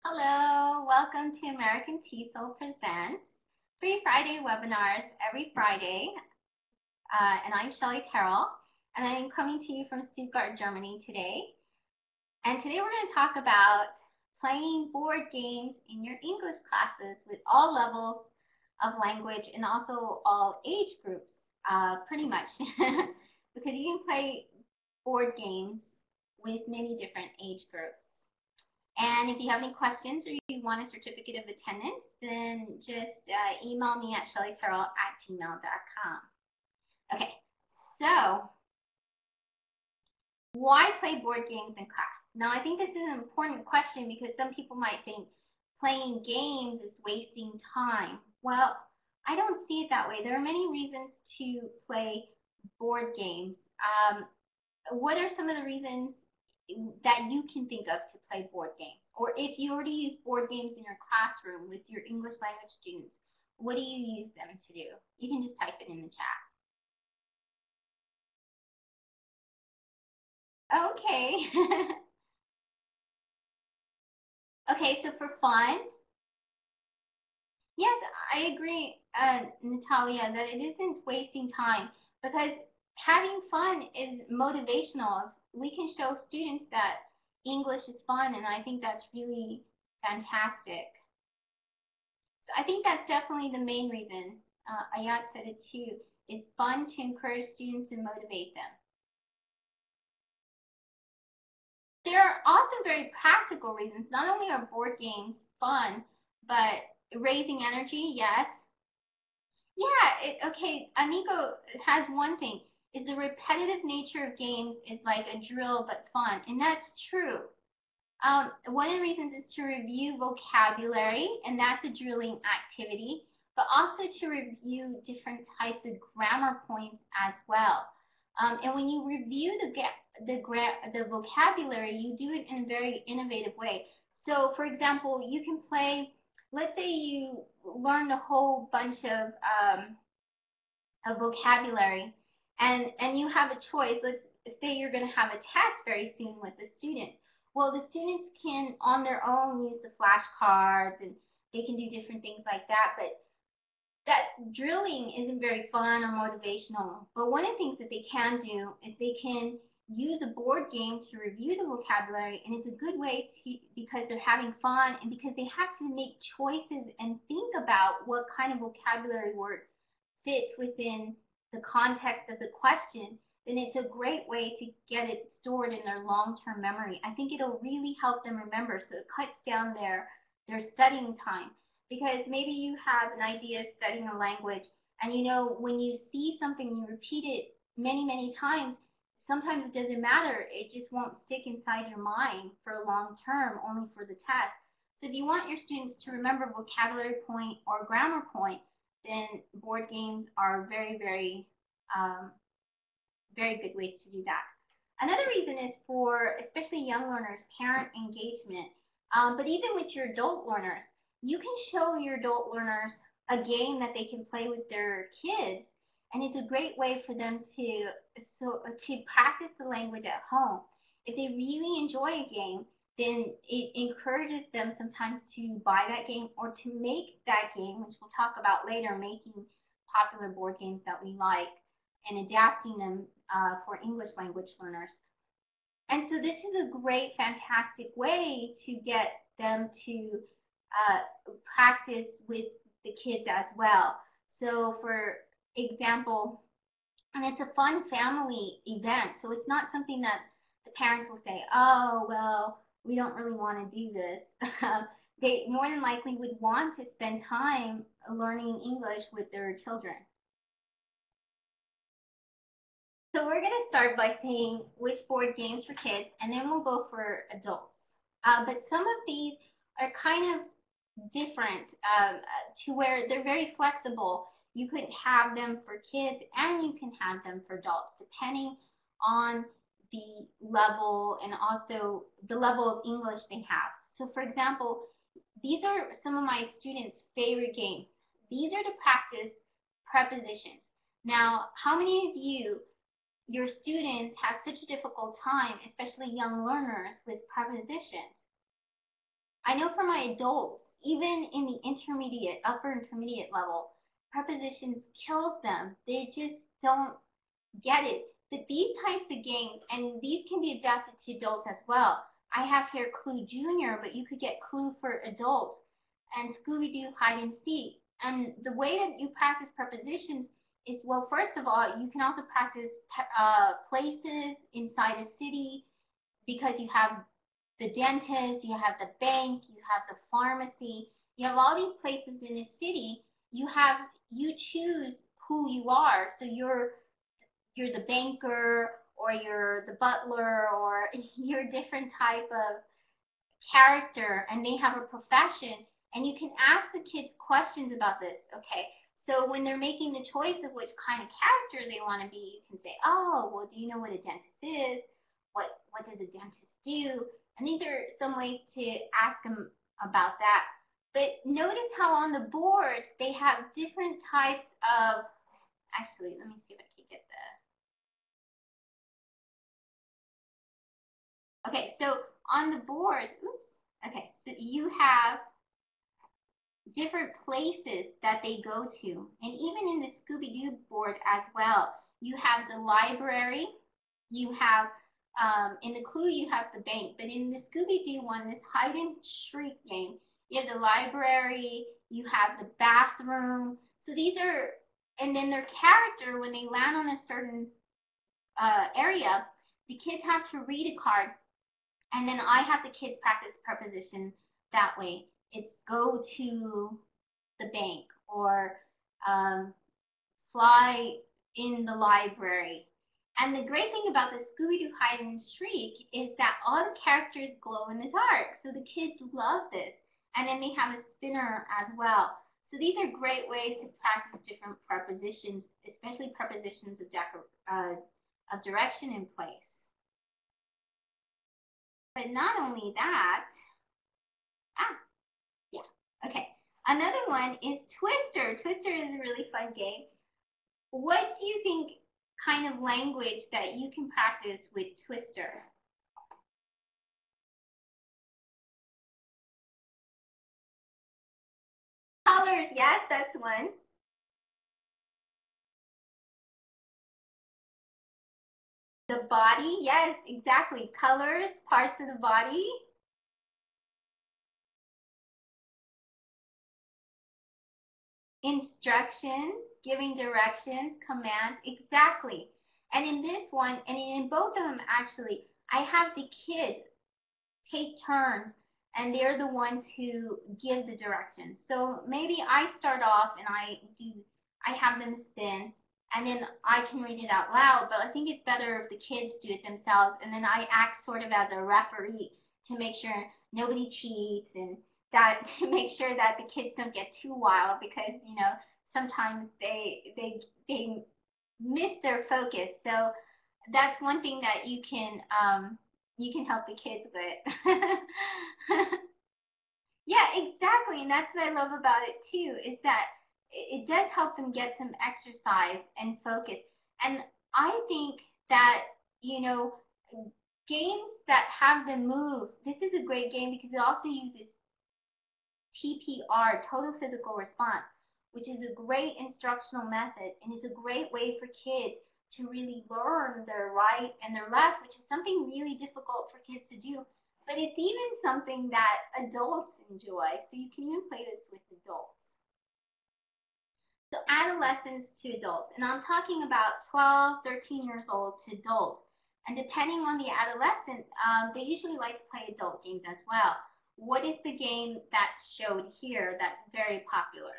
Hello, welcome to American TESOL Presents Free Friday webinars every Friday. And I'm Shelly Terrell, and I'm coming to you from Stuttgart, Germany today. And today we're going to talk about playing board games in your English classes with all levels of language and also all age groups, pretty much. Because you can play board games with many different age groups. And if you have any questions or you want a certificate of attendance, then just email me at shellyterrell@gmail.com. Okay, so why play board games in class? Now, I think this is an important question because some people might think playing games is wasting time. Well, I don't see it that way. There are many reasons to play board games. What are some of the reasons that you can think of to play board games? Or if you already use board games in your classroom with your English language students, what do you use them to do? You can just type it in the chat. Okay. Okay, so for fun. Yes, I agree, Natalia, that it isn't wasting time because having fun is motivational. We can show students that English is fun, and I think that's really fantastic. So I think that's definitely the main reason. Ayat said it too. It's fun to encourage students and motivate them. There are also very practical reasons. Not only are board games fun, but raising energy, yes. Yeah, okay, Amigo has one thing. Is the repetitive nature of games is like a drill but fun, and that's true. One of the reasons is to review vocabulary, and that's a drilling activity, but also to review different types of grammar points as well. And when you review the vocabulary, you do it in a very innovative way. So, for example, you can play, let's say you learned a whole bunch of vocabulary, and you have a choice. Let's say you're going to have a test very soon with the students. Well, the students can, on their own, use the flashcards, and they can do different things like that, but that drilling isn't very fun or motivational. But one of the things that they can do is they can use a board game to review the vocabulary, and it's a good way to, because they're having fun and because they have to make choices and think about what kind of vocabulary word fits within the context of the question, then it's a great way to get it stored in their long-term memory. I think it'll really help them remember, so it cuts down their studying time. Because maybe you have an idea of studying a language, and you know when you see something, you repeat it many, many times, sometimes it doesn't matter. It just won't stick inside your mind for a long term, only for the test. So if you want your students to remember vocabulary point or grammar point, then board games are very, very, very good ways to do that. Another reason is for, especially young learners, parent engagement. But even with your adult learners, you can show your adult learners a game that they can play with their kids, and it's a great way for them to practice the language at home. If they really enjoy a game, then it encourages them sometimes to buy that game or to make that game, which we'll talk about later, making popular board games that we like and adapting them for English language learners. And so this is a great, fantastic way to get them to practice with the kids as well. So for example, and it's a fun family event, so it's not something that the parents will say, oh, well, we don't really want to do this. They more than likely would want to spend time learning English with their children. So we're going to start by saying which board games for kids, and then we'll go for adults. But some of these are kind of different to where they're very flexible. You could have them for kids and you can have them for adults, depending on the level and also the level of English they have. So for example, these are some of my students' favorite games. These are to practice prepositions. Now, how many of you, your students, have such a difficult time, especially young learners, with prepositions? I know for my adults, even in the intermediate, upper intermediate level, prepositions kills them. They just don't get it. But these types of games, and these can be adapted to adults as well. I have here Clue Junior, but you could get Clue for adults, and Scooby-Doo Hide and Seek. And the way that you practice prepositions is, well, first of all, you can also practice places inside a city, because you have the dentist, you have the bank, you have the pharmacy, you have all these places in a city. You choose who you are. So you're the banker, or you're the butler, or you're a different type of character, and they have a profession, and you can ask the kids questions about this. Okay, so when they're making the choice of which kind of character they want to be, you can say, oh, well, do you know what a dentist is? What does a dentist do? And these are some ways to ask them about that. But notice how on the board they have different types of, actually, let me see if I can get that. Okay, so on the board, oops, okay, so you have different places that they go to. And even in the Scooby-Doo board as well, you have the library, you have, in the Clue, you have the bank. But in the Scooby-Doo one, this hide and shriek game, you have the library, you have the bathroom. So these are, and then their character, when they land on a certain area, the kids have to read a card. And then I have the kids practice preposition that way. It's go to the bank, or fly in the library. And the great thing about the Scooby-Doo Hide and Shriek is that all the characters glow in the dark. So the kids love this. And then they have a spinner as well. So these are great ways to practice different prepositions, especially prepositions of direction and place. But not only that, okay. Another one is Twister. Twister is a really fun game. What do you think kind of language that you can practice with Twister? Colors, yes, that's one. The body, yes, exactly. Colors, parts of the body. Instructions, giving directions, commands, exactly. And in this one, and in both of them actually, I have the kids take turns, and they're the ones who give the directions. So maybe I start off and I have them spin, and then I can read it out loud, but I think it's better if the kids do it themselves, and then I act sort of as a referee to make sure nobody cheats, and that to make sure that the kids don't get too wild, because sometimes they miss their focus. So that's one thing that you can help the kids with. Yeah, exactly, and that's what I love about it too, is that it does help them get some exercise and focus. And I think that, games that have them move, this is a great game because it also uses TPR, total physical response, which is a great instructional method, and it's a great way for kids to really learn their right and their left, which is something really difficult for kids to do. But it's even something that adults enjoy, so you can even play this with adults. So adolescents to adults, and I'm talking about 12, 13 years old to adults. And depending on the adolescent, they usually like to play adult games as well. What is the game that's showed here that's very popular?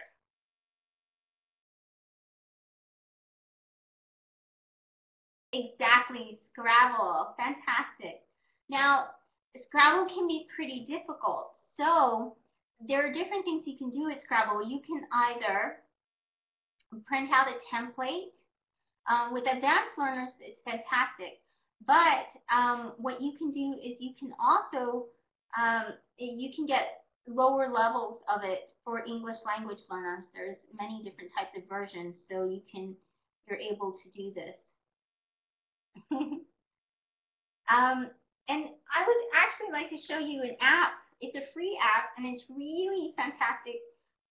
Exactly, Scrabble, fantastic. Now, Scrabble can be pretty difficult. So there are different things you can do with Scrabble. You can either print out a template. With advanced learners, it's fantastic. But what you can do is you can also, you can get lower levels of it for English language learners. There's many different types of versions, so you're able to do this. And I would actually like to show you an app It's a free app, and it's really fantastic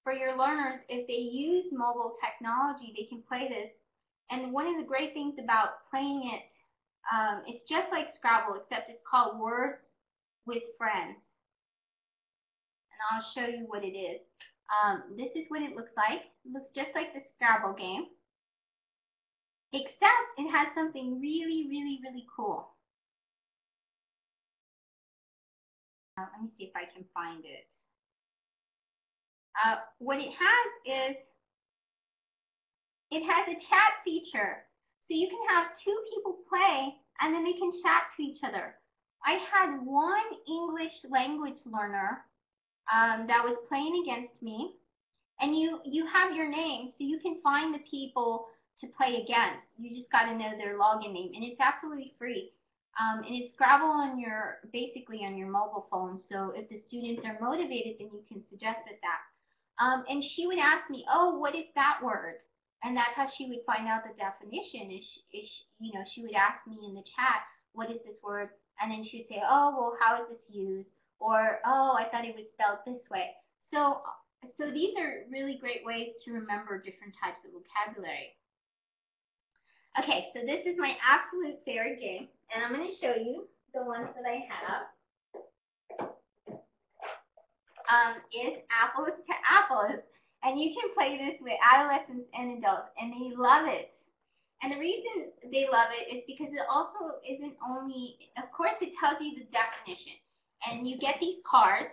for your learners. If they use mobile technology, they can play this. And one of the great things about playing it, it's just like Scrabble, except it's called Words with Friends. And I'll show you what it is. This is what it looks like. It looks just like the Scrabble game, except it has something really, really, really cool. Let me see if I can find it. What it has is, it has a chat feature. So you can have two people play, and then they can chat to each other. I had one English language learner that was playing against me. And you have your name, so you can find the people to play against. You just got to know their login name, and it's absolutely free. And it's Scrabble on basically on your mobile phone. So if the students are motivated, then you can suggest that. And she would ask me, oh, what is that word? And that's how she would find out the definition. She would ask me in the chat, what is this word? And then she would say, oh, well, how is this used? Or, oh, I thought it was spelled this way. So these are really great ways to remember different types of vocabulary. Okay, so this is my absolute favorite game, and I'm going to show you the ones that I have. Is Apples to Apples, and you can play this with adolescents and adults, and they love it. And the reason they love it is because it also isn't only, of course, it tells you the definition, and you get these cards.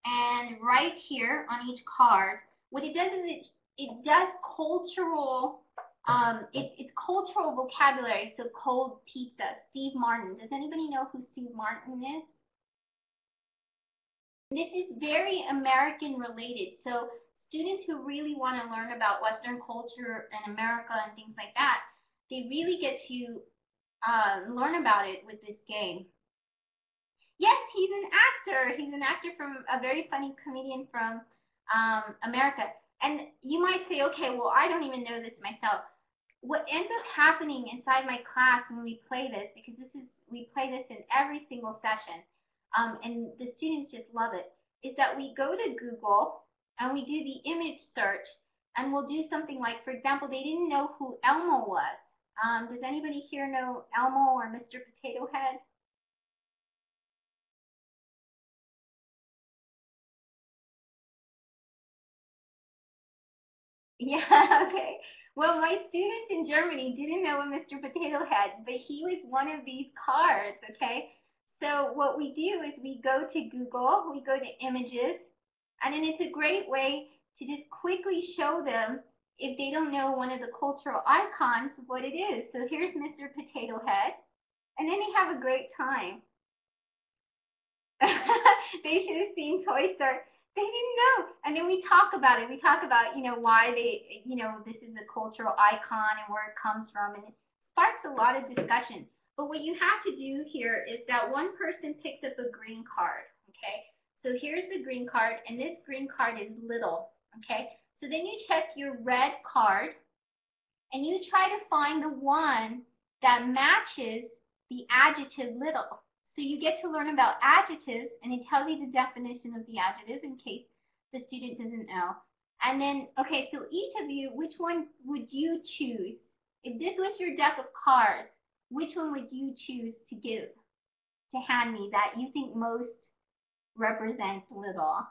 And right here on each card, what it does is it does cultural, it's cultural vocabulary. So cold pizza, Steve Martin. Does anybody know who Steve Martin is? This is very American related. So students who really want to learn about Western culture and America and things like that, they really get to learn about it with this game. Yes, he's an actor. He's an actor from a very funny comedian from America. And you might say, okay, well, I don't even know this myself. What ends up happening inside my class when we play this, because we play this in every single session, and the students just love it, is that we go to Google and we do the image search, and we'll do something like, for example, they didn't know who Elmo was. Does anybody here know Elmo or Mr. Potato Head? Yeah, okay. Well, my students in Germany didn't know a Mr. Potato Head, but he was one of these cards, okay? So what we do is we go to Google, we go to images, and then it's a great way to just quickly show them, if they don't know one of the cultural icons, what it is. So here's Mr. Potato Head, and then they have a great time. They should have seen Toy Story. They didn't know. And then we talk about it. We talk about, why this is a cultural icon and where it comes from. And it sparks a lot of discussion. But what you have to do here is that one person picks up a green card, okay? So here's the green card, and this green card is little, okay? So then you check your red card, and you try to find the one that matches the adjective little. So you get to learn about adjectives, and it tells you the definition of the adjective in case the student doesn't know. And then, okay, so each of you, which one would you choose? If this was your deck of cards, which one would you choose to hand me that you think most represents little?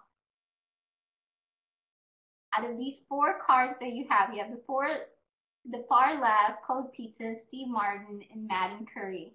Out of these four cards that you have the far left, Cold Pizza, Steve Martin, and Madam Curry.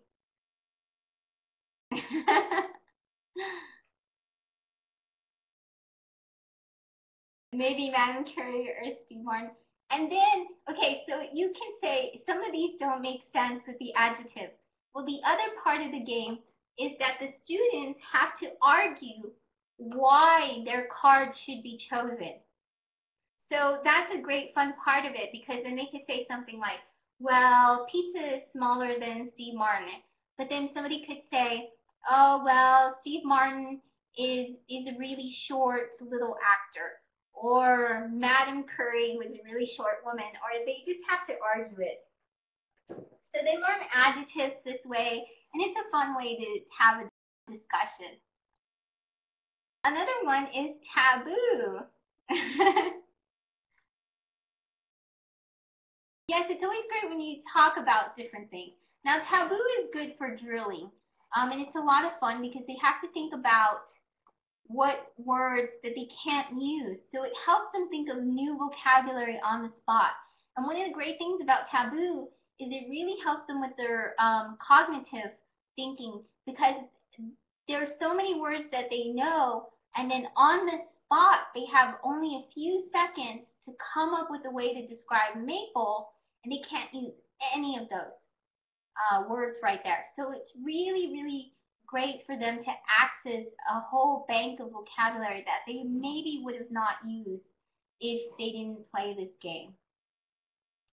Maybe Madam Curry or Steve Martin. And then, okay, so you can say some of these don't make sense with the adjective. Well, the other part of the game is that the students have to argue why their card should be chosen. So that's a great fun part of it, because then they could say something like, well, pizza is smaller than Steve Martin. But then somebody could say, oh, well, Steve Martin is a really short little actor. Or Madam Curry was a really short woman. Or they just have to argue it. So they learn adjectives this way, and it's a fun way to have a discussion. Another one is taboo. Yes, it's always great when you talk about different things. Now, taboo is good for drilling, and it's a lot of fun because they have to think about what words that they can't use. So it helps them think of new vocabulary on the spot. And one of the great things about taboo is it really helps them with their cognitive thinking because there are so many words that they know, and then on the spot they have only a few seconds to come up with a way to describe maple, and they can't use any of those words right there. So it's really, really great for them to access a whole bank of vocabulary that they maybe would have not used if they didn't play this game.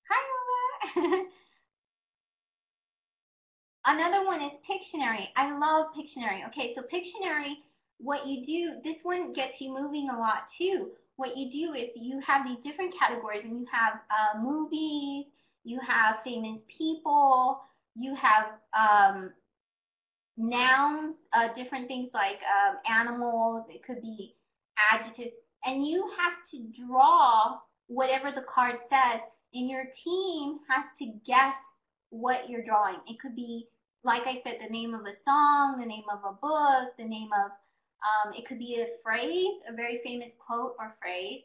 Hi, Lola. Another one is Pictionary. I love Pictionary. Okay, so Pictionary, what you do, this one gets you moving a lot too. What you do is you have these different categories, and you have movies, you have famous people, you have nouns, different things like animals, it could be adjectives, and you have to draw whatever the card says, and your team has to guess what you're drawing. It could be, like I said, the name of a song, the name of a book, the name of, it could be a phrase, a very famous quote or phrase.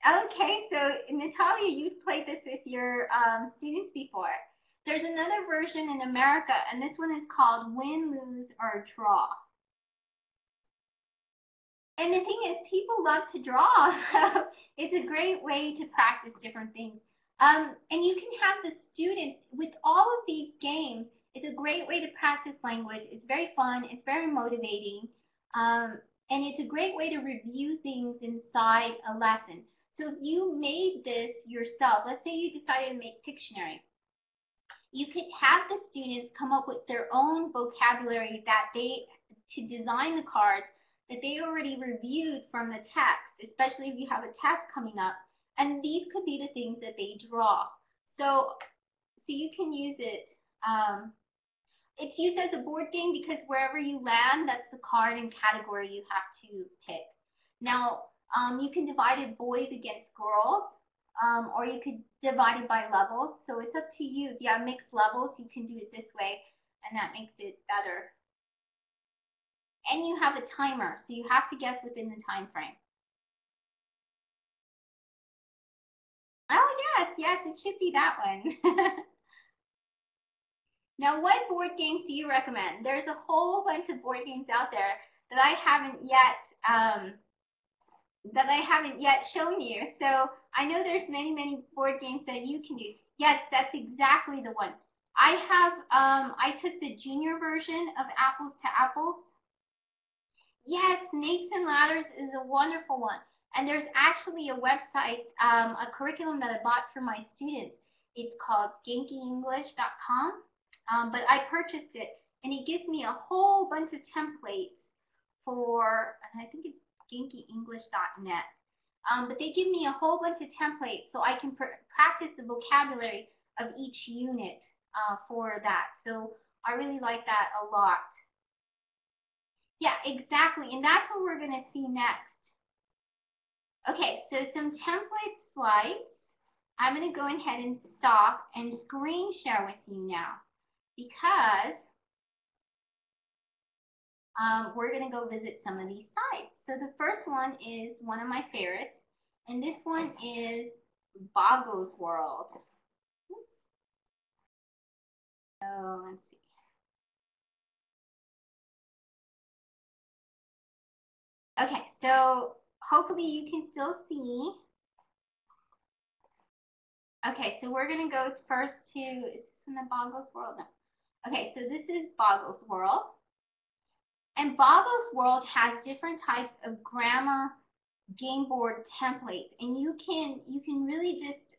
Okay, so Natalia, you've played this with your students before. There's another version in America, and this one is called Win, Lose, or Draw. And the thing is, people love to draw. It's a great way to practice different things. And you can have the students, with all of these games, it's a great way to practice language. It's very fun. It's very motivating. And it's a great way to review things inside a lesson. So if you made this yourself, let's say you decided to make Pictionary, you could have the students come up with their own vocabulary that to design the cards that they already reviewed from the text, especially if you have a test coming up. And these could be the things that they draw. So you can use it. It's used as a board game because wherever you land, that's the card and category you have to pick. Now, you can divide it boys against girls. Or you could divide it by levels. So it's up to you. If you have mixed levels, you can do it this way, and that makes it better. And you have a timer, so you have to guess within the time frame. Oh, yes, it should be that one. Now, what board games do you recommend? There's a whole bunch of board games out there that I haven't yet shown you. So I know there's many board games that you can do. Yes, that's exactly the one. I took the junior version of Apples to Apples. Yes, Snakes and Ladders is a wonderful one. And there's actually a website, a curriculum that I bought for my students. It's called GenkiEnglish.com. But I purchased it, and it gives me a whole bunch of templates for, and I think it's GenkiEnglish.net. But they give me a whole bunch of templates so I can practice the vocabulary of each unit for that. So I really like that a lot. Yeah, exactly. And that's what we're going to see next. Okay, so some template slides. I'm going to go ahead and stop and screen share with you now because we're going to go visit some of these sites. So the first one is one of my favorites, and this one is Boggo's World. Oops. So let's see. Okay, so hopefully you can still see. Okay, so we're going to go first to, is this in the Boggo's World? No. Okay, so this is Boggo's World. And Boggo's World has different types of grammar game board templates, and you can really just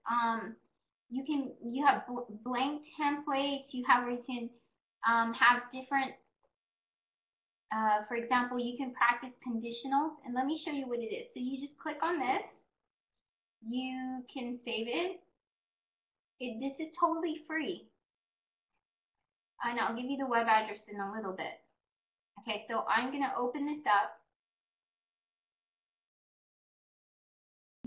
you have blank templates. You have where you can have different. For example, you can practice conditionals, and let me show you what it is. So you just click on this. You can save it. This is totally free, and I'll give you the web address in a little bit. Okay, so I'm going to open this up.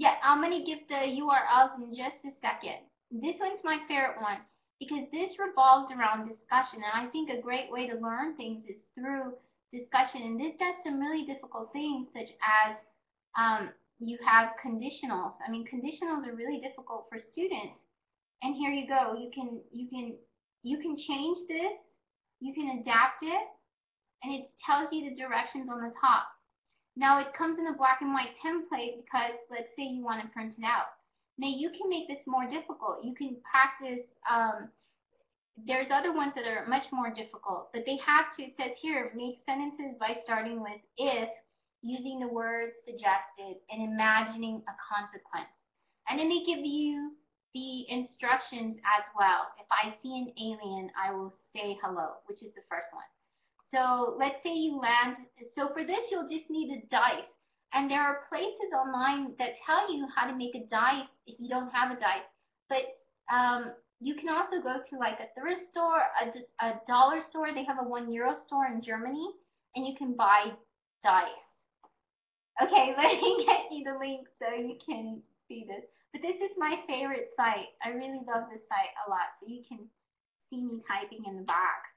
Yeah, I'm going to give the URLs in just a second. This one's my favorite one because this revolves around discussion. And I think a great way to learn things is through discussion. And this does some really difficult things, such as you have conditionals. I mean, conditionals are really difficult for students. And here you go. You can change this. You can adapt it, and it tells you the directions on the top. Now it comes in a black and white template because let's say you want to print it out. Now you can make this more difficult. You can practice, there's other ones that are much more difficult, but they have to, it says here, make sentences by starting with if, using the words suggested, and imagining a consequence. And then they give you the instructions as well. If I see an alien, I will say hello, which is the first one. So let's say you land, so for this you'll just need a dice. And there are places online that tell you how to make a dice if you don't have a dice. But you can also go to like a thrift store, a dollar store. They have a €1 store in Germany, and you can buy dice. Okay, let me get you the link so you can see this. But this is my favorite site. I really love this site a lot. So you can see me typing in the box.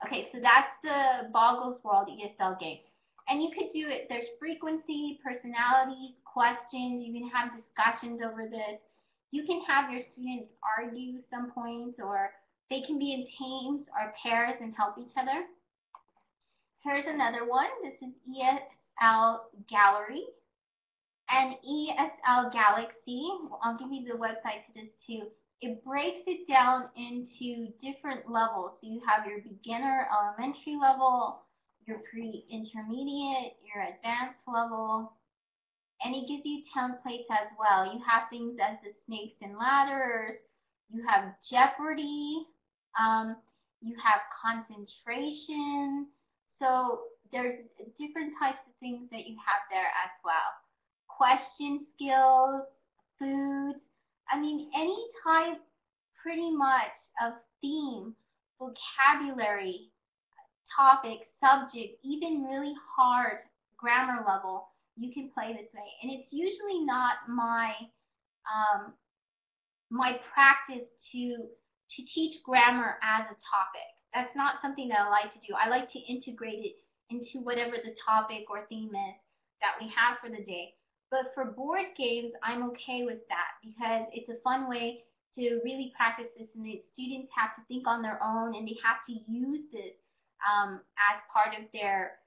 Okay, so that's the Boggles World ESL game. And you could do it, there's frequency, personalities, questions, you can have discussions over this. You can have your students argue some points, or they can be in teams or pairs and help each other. Here's another one. This is ESL Gallery and ESL Galaxy. I'll give you the website to this too. It breaks it down into different levels. So you have your beginner elementary level, your pre-intermediate, your advanced level, and it gives you templates as well. You have things as the snakes and ladders, you have Jeopardy, you have concentration. So there's different types of things that you have there as well. Question skills, foods, I mean, any type pretty much of theme, vocabulary, topic, subject, even really hard grammar level, you can play this way. And it's usually not my my practice to teach grammar as a topic. That's not something that I like to do. I like to integrate it into whatever the topic or theme is that we have for the day. But for board games, I'm okay with that because it's a fun way to really practice this, and the students have to think on their own, and they have to use this as part of their,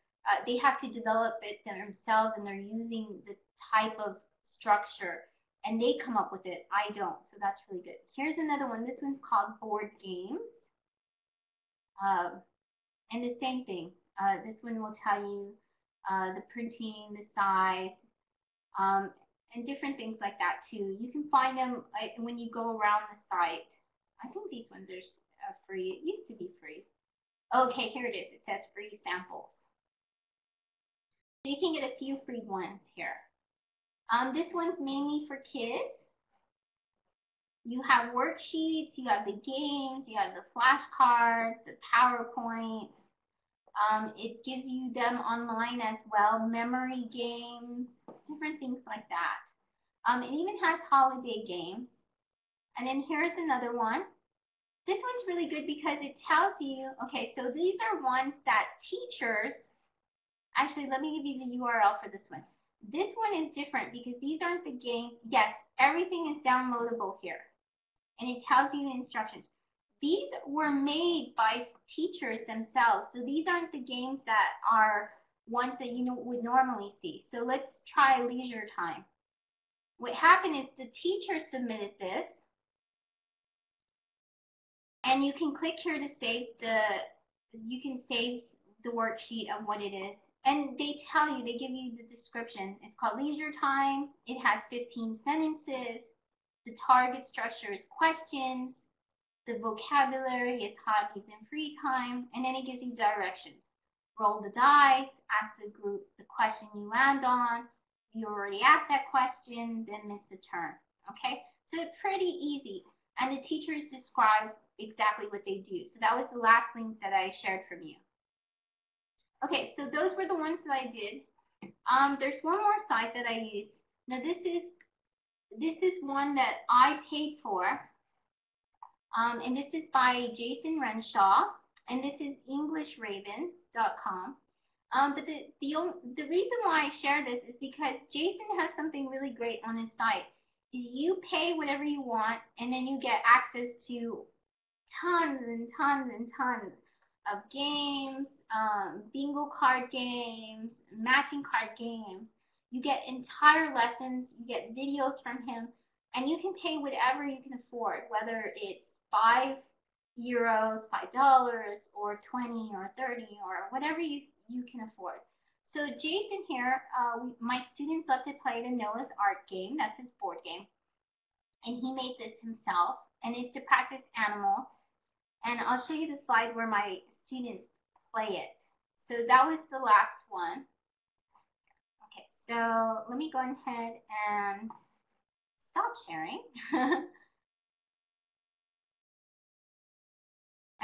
they have to develop it themselves, and they're using the type of structure, and they come up with it. I don't, so that's really good. Here's another one. This one's called Board Games. And the same thing. This one will tell you the printing, the size, and different things like that too. You can find them when you go around the site. I think these ones are free. It used to be free. Okay, here it is. It says free samples. So you can get a few free ones here. This one's mainly for kids. You have worksheets, you have the games, you have the flashcards, the PowerPoint. It gives you them online as well, memory games, different things like that. It even has holiday games. And then here's another one. This one's really good because it tells you, okay, so these are ones that teachers, actually let me give you the URL for this one. This one is different because these aren't the games. Yes, everything is downloadable here. And it tells you the instructions. These were made by teachers themselves. So these aren't the games that are ones that you would normally see. So let's try leisure time. What happened is the teacher submitted this. And you can click here to save the worksheet of what it is. And they tell you, they give you the description. It's called leisure time. It has 15 sentences. The target structure is questions. The vocabulary is hobbies and free time. And then it gives you directions. Roll the dice, ask the group the question you land on. You already asked that question, then miss a turn. Okay? So it's pretty easy. And the teachers describe exactly what they do. So that was the last link that I shared from you. Okay, so those were the ones that I did. There's one more site that I use. Now this is one that I paid for, and this is by Jason Renshaw, and this is EnglishRaven.com. But the reason why I share this is because Jason has something really great on his site. You pay whatever you want, and then you get access to tons and tons and tons of games, bingo card games, matching card games. You get entire lessons, you get videos from him, and you can pay whatever you can afford, whether it's €5, $5, or 20 or 30 or whatever you can afford. So Jason here, my students love to play the Noah's Ark game. That's his board game. And he made this himself, and it's to practice animals. And I'll show you the slide where my students play it. So that was the last one. Okay, so let me go ahead and stop sharing.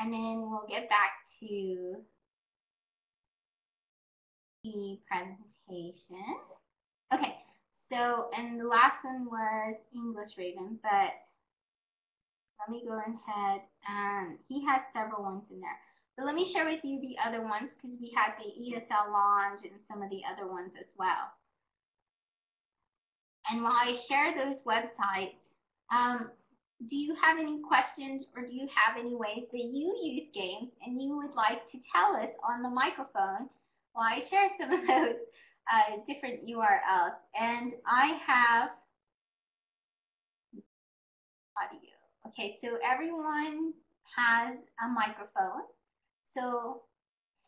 And then we'll get back to the presentation. Okay, so, and the last one was English Raven, but let me go ahead, and he has several ones in there. But let me share with you the other ones, because we had the ESL Lounge and some of the other ones as well. And while I share those websites, do you have any questions, or do you have any ways that you use games and you would like to tell us on the microphone while I share some of those different URLs? And I have audio. Okay, so everyone has a microphone. So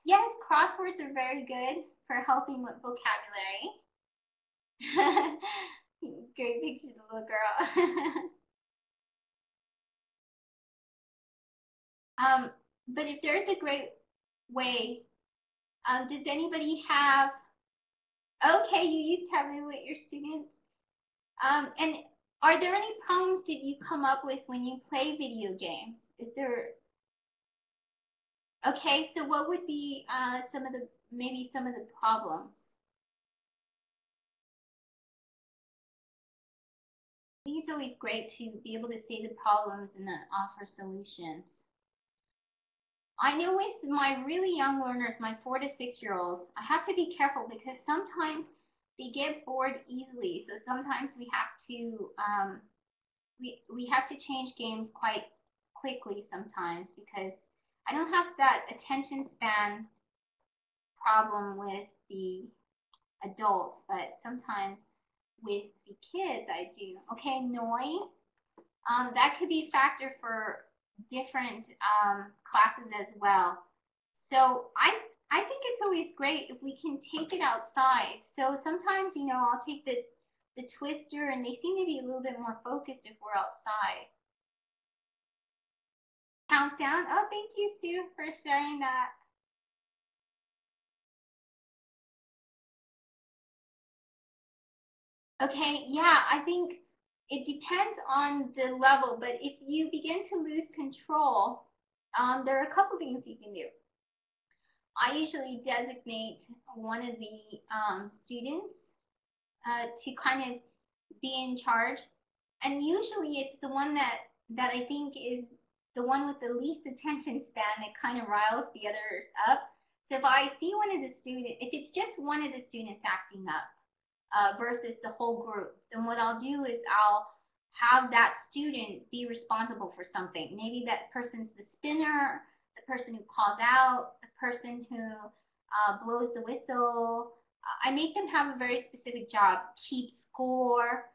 yes, crosswords are very good for helping with vocabulary. Great picture of the little girl. But if there's a great way, does anybody have, okay, you use Taboo with your students? And are there any problems that you come up with when you play video games? Is there, okay, so what would be maybe some of the problems? I think it's always great to be able to see the problems and then offer solutions. I know with my really young learners, my 4 to 6-year-olds, I have to be careful because sometimes they get bored easily. So sometimes we have to we have to change games quite quickly sometimes, because I don't have that attention span problem with the adults, but sometimes with the kids I do. Okay, noise. That could be a factor for different classes as well. So I think it's always great if we can take it outside. So sometimes, you know, I'll take the twister, and they seem to be a little bit more focused if we're outside. Countdown. Oh, thank you, Sue, for sharing that. Okay, yeah, I think it depends on the level, but if you begin to lose control, there are a couple things you can do. I usually designate one of the students to kind of be in charge, and usually it's the one that I think is the one with the least attention span that kind of riles the others up. So if I see one of the students, if it's just one of the students acting up versus the whole group, then what I'll do is I'll have that student be responsible for something. Maybe that person's the spinner, the person who calls out, the person who blows the whistle. I make them have a very specific job, keep score.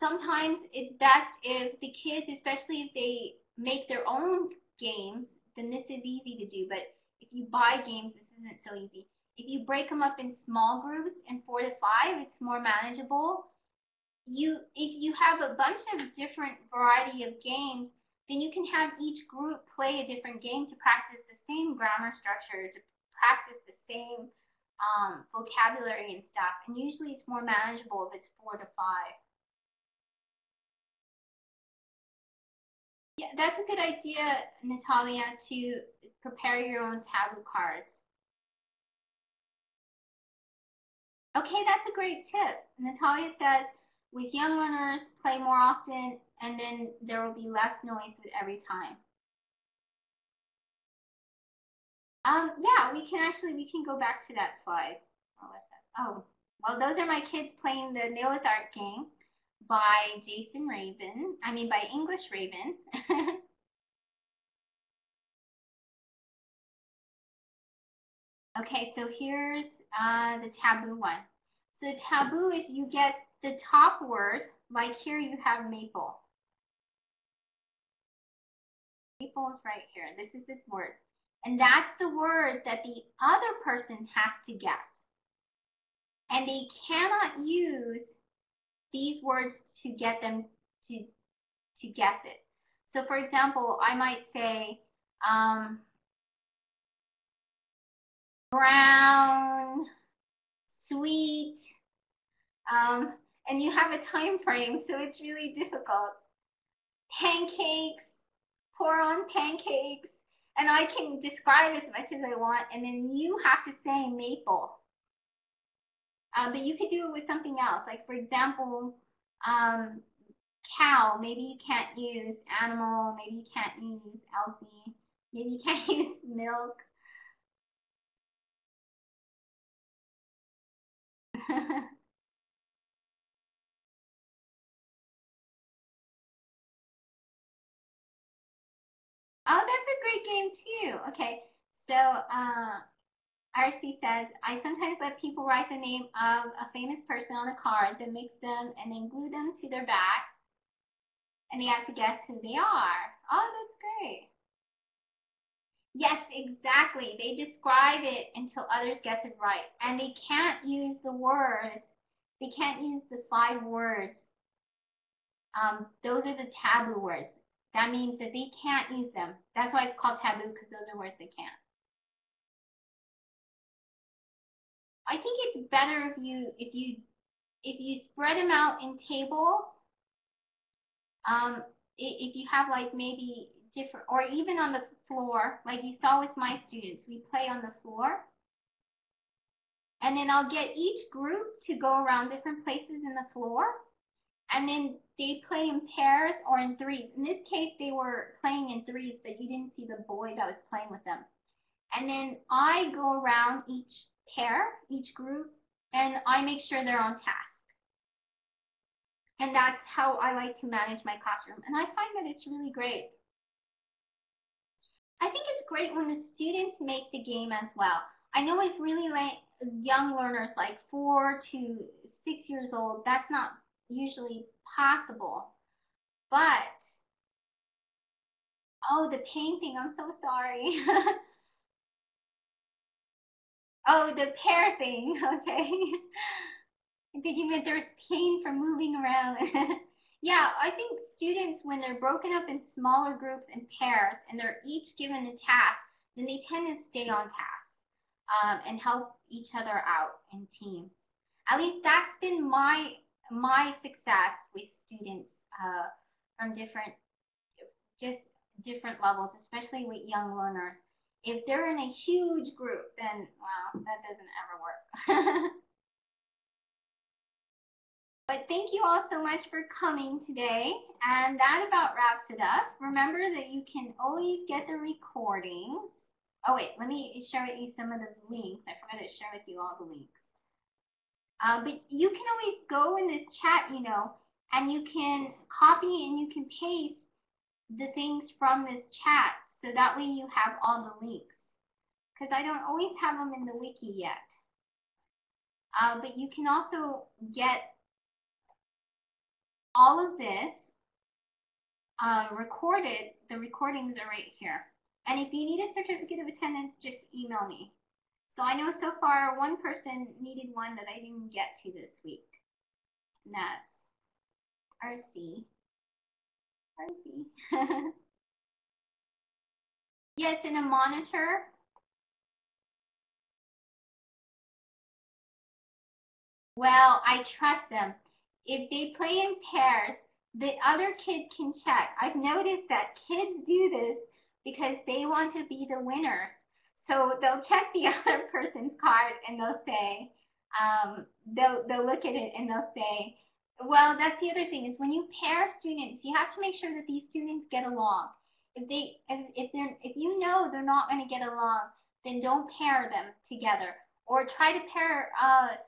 Sometimes it's best if the kids, especially if they make their own games, then this is easy to do. But if you buy games, this isn't so easy. If you break them up in small groups, in 4 to 5, it's more manageable. If you have a bunch of different variety of games, then you can have each group play a different game to practice the same grammar structure, to practice the same vocabulary and stuff. And usually it's more manageable if it's 4 to 5. Yeah, that's a good idea, Natalia, to prepare your own taboo cards. Okay, that's a great tip. Natalia says, with young learners, play more often, and then there will be less noise with every time. Yeah, we can go back to that slide. Oh, well, those are my kids playing the Noah's Ark game by by English Raven. Okay, so here's the taboo one. So taboo is you get the top word, like here you have maple. Maple is right here. This is this word. And that's the word that the other person has to guess. And they cannot use these words to get them to guess it. So for example, I might say brown, sweet, and you have a time frame, so it's really difficult. Pancakes, pour on pancakes, and I can describe as much as I want, and then you have to say maple. But you could do it with something else, like for example, cow, maybe you can't use animal, maybe you can't use Elsie, maybe you can't use milk. Oh, that's a great game too. Okay, so RC says, I sometimes let people write the name of a famous person on a card, then mix them and then glue them to their back, and they have to guess who they are. Oh, that's great. Yes, exactly. They describe it until others get it right. And they can't use the words. They can't use the 5 words. Those are the taboo words. That means that they can't use them. That's why it's called taboo, because those are words they can't. I think it's better if you spread them out in tables. If you have like maybe different, or even on the floor, like you saw with my students, we play on the floor. And then I'll get each group to go around different places in the floor. And then they play in pairs or in threes. In this case, they were playing in threes, but you didn't see the boy that was playing with them. And then I go around each pair, each group, and I make sure they're on task. And that's how I like to manage my classroom. And I find that it's really great. I think it's great when the students make the game as well. I know with really young learners, like 4 to 6 years old, that's not usually possible. But, oh, the painting, I'm so sorry. Oh, the pair thing, okay. I think you meant there's pain from moving around. Yeah, I think students, when they're broken up in smaller groups and pairs, and they're each given a task, then they tend to stay on task and help each other out in teams. At least that's been my success with students from different levels, especially with young learners. If they're in a huge group, then, well, that doesn't ever work. But thank you all so much for coming today. And that about wraps it up. Remember that you can always get the recordings. Oh wait, let me share with you some of the links. I forgot to share with you all the links. But you can always go in this chat, you know, and you can copy and you can paste the things from this chat. So that way you have all the links. Because I don't always have them in the wiki yet. But you can also get all of this recorded. The recordings are right here. And if you need a certificate of attendance, just email me. So I know so far one person needed one that I didn't get to this week. And that's RC. RC. Yes, and a monitor. Well, I trust them. If they play in pairs, the other kid can check. I've noticed that kids do this because they want to be the winner. So they'll check the other person's card and they'll say, they'll look at it and they'll say, well, that's the other thing is when you pair students, you have to make sure that these students get along. If you know they're not going to get along, then don't pair them together, or try to pair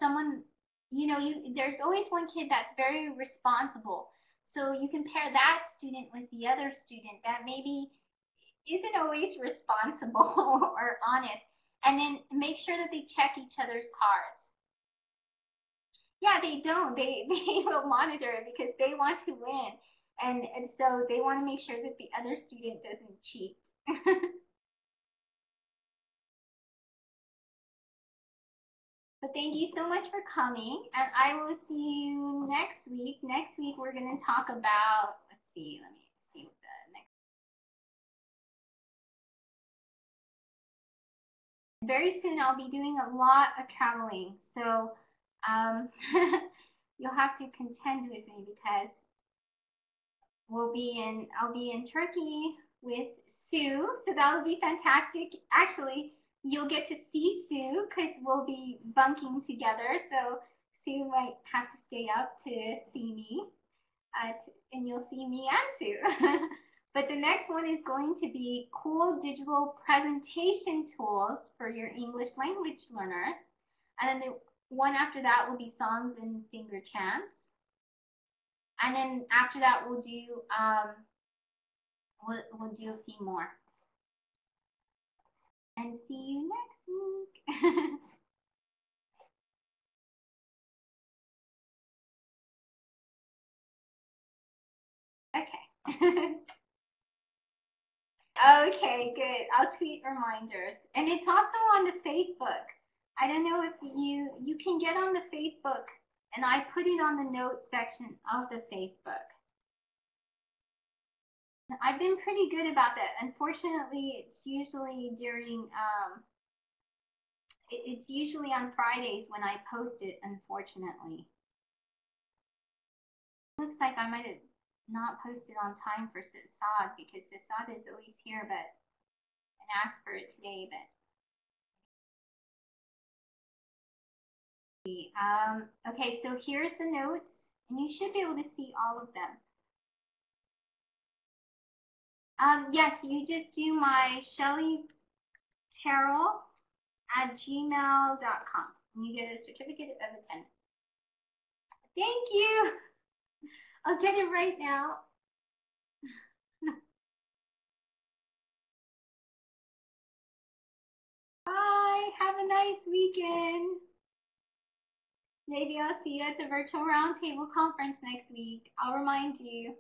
someone. There's always one kid that's very responsible, so you can pair that student with the other student that maybe isn't always responsible or honest, and then make sure that they check each other's cards. Yeah, they don't. They will monitor it because they want to win. And so they want to make sure that the other student doesn't cheat. But thank you so much for coming, and I will see you next week. Next week we're going to talk about, let's see, let me see what the next. Very soon I'll be doing a lot of traveling, so you'll have to contend with me because I'll be in Turkey with Sue, so that will be fantastic. Actually, you'll get to see Sue because we'll be bunking together, so Sue might have to stay up to see me, and you'll see me and Sue. But the next one is going to be cool digital presentation tools for your English language learners. And then the one after that will be songs and finger chants. And then after that, we'll do a few more. And see you next week. Okay. Okay, good. I'll tweet reminders. And it's also on the Facebook. I don't know if you can get on the Facebook, and I put it on the notes section of the Facebook. I've been pretty good about that. Unfortunately, it's usually during it's usually on Fridays when I post it, unfortunately. Looks like I might have not posted on time for Sisad because Sisad is always here and asked for it today, but okay, so here's the notes, and you should be able to see all of them. Yes, you just do my ShellyTerrell@gmail.com, and you get a certificate of attendance. Thank you. I'll get it right now. Bye. Have a nice weekend. Maybe I'll see you at the virtual roundtable conference next week. I'll remind you.